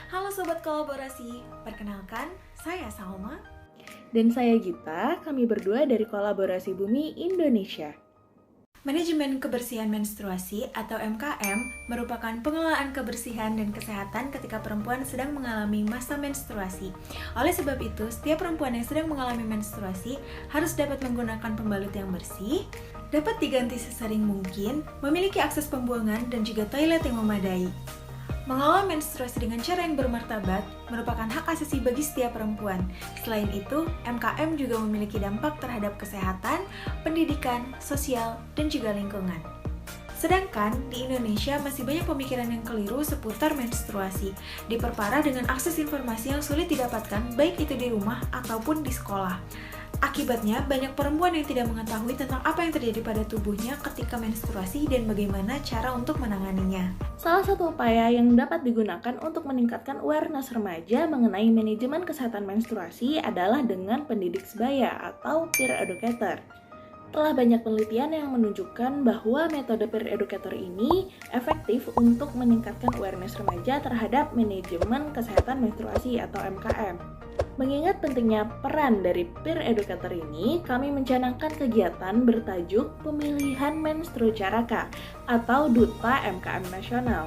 Halo Sobat Kolaborasi, perkenalkan saya Salma. Dan saya Gita, kami berdua dari Kolaborasi Bumi Indonesia. Manajemen Kebersihan Menstruasi atau MKM merupakan pengelolaan kebersihan dan kesehatan ketika perempuan sedang mengalami masa menstruasi. Oleh sebab itu, setiap perempuan yang sedang mengalami menstruasi harus dapat menggunakan pembalut yang bersih, dapat diganti sesering mungkin, memiliki akses pembuangan dan juga toilet yang memadai. Mengelola menstruasi dengan cara yang bermartabat merupakan hak asasi bagi setiap perempuan. Selain itu, MKM juga memiliki dampak terhadap kesehatan, pendidikan, sosial, dan juga lingkungan. Sedangkan di Indonesia masih banyak pemikiran yang keliru seputar menstruasi, diperparah dengan akses informasi yang sulit didapatkan baik itu di rumah ataupun di sekolah. Akibatnya, banyak perempuan yang tidak mengetahui tentang apa yang terjadi pada tubuhnya ketika menstruasi dan bagaimana cara untuk menanganinya. Salah satu upaya yang dapat digunakan untuk meningkatkan awareness remaja mengenai manajemen kesehatan menstruasi adalah dengan pendidik sebaya atau peer educator. Telah banyak penelitian yang menunjukkan bahwa metode peer educator ini efektif untuk meningkatkan awareness remaja terhadap manajemen kesehatan menstruasi atau MKM. Mengingat pentingnya peran dari peer educator ini, kami mencanangkan kegiatan bertajuk Pemilihan Menstru Caraka atau Duta MKM Nasional,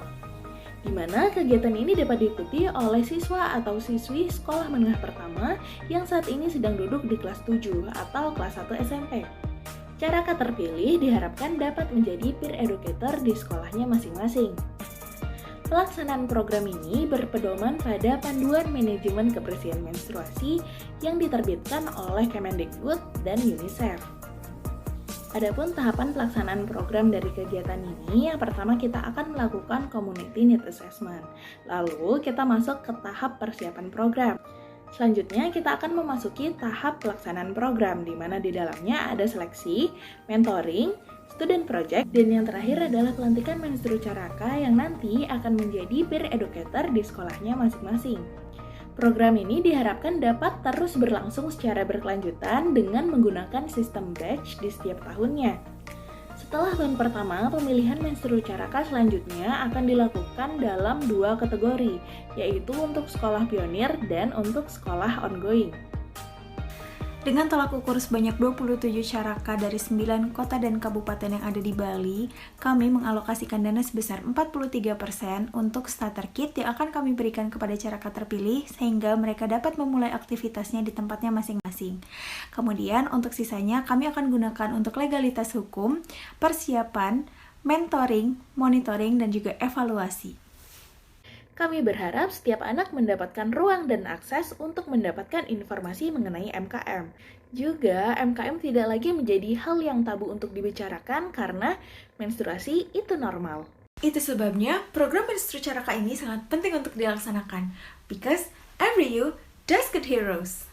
di mana kegiatan ini dapat diikuti oleh siswa atau siswi sekolah menengah pertama yang saat ini sedang duduk di kelas 7 atau kelas 1 SMP. Caraka terpilih diharapkan dapat menjadi peer educator di sekolahnya masing-masing. Pelaksanaan program ini berpedoman pada Panduan Manajemen Kebersihan Menstruasi yang diterbitkan oleh Kemendikbud dan UNICEF. Adapun tahapan pelaksanaan program dari kegiatan ini, yang pertama kita akan melakukan Community Need Assessment. Lalu kita masuk ke tahap persiapan program. Selanjutnya kita akan memasuki tahap pelaksanaan program, di mana di dalamnya ada seleksi, mentoring, student project, dan yang terakhir adalah pelantikan menstru caraka yang nanti akan menjadi peer educator di sekolahnya masing-masing. Program ini diharapkan dapat terus berlangsung secara berkelanjutan dengan menggunakan sistem batch di setiap tahunnya. Setelah tahun pertama, pemilihan menstru caraka selanjutnya akan dilakukan dalam 2 kategori, yaitu untuk sekolah pionir dan untuk sekolah ongoing. Dengan tolak ukur sebanyak 27 caraka dari 9 kota dan kabupaten yang ada di Bali, kami mengalokasikan dana sebesar 43% untuk starter kit yang akan kami berikan kepada caraka terpilih sehingga mereka dapat memulai aktivitasnya di tempatnya masing-masing. Kemudian untuk sisanya kami akan gunakan untuk legalitas hukum, persiapan, mentoring, monitoring, dan juga evaluasi. Kami berharap setiap anak mendapatkan ruang dan akses untuk mendapatkan informasi mengenai MKM. Juga, MKM tidak lagi menjadi hal yang tabu untuk dibicarakan karena menstruasi itu normal. Itu sebabnya program menstru caraka ini sangat penting untuk dilaksanakan. Because every you does good heroes.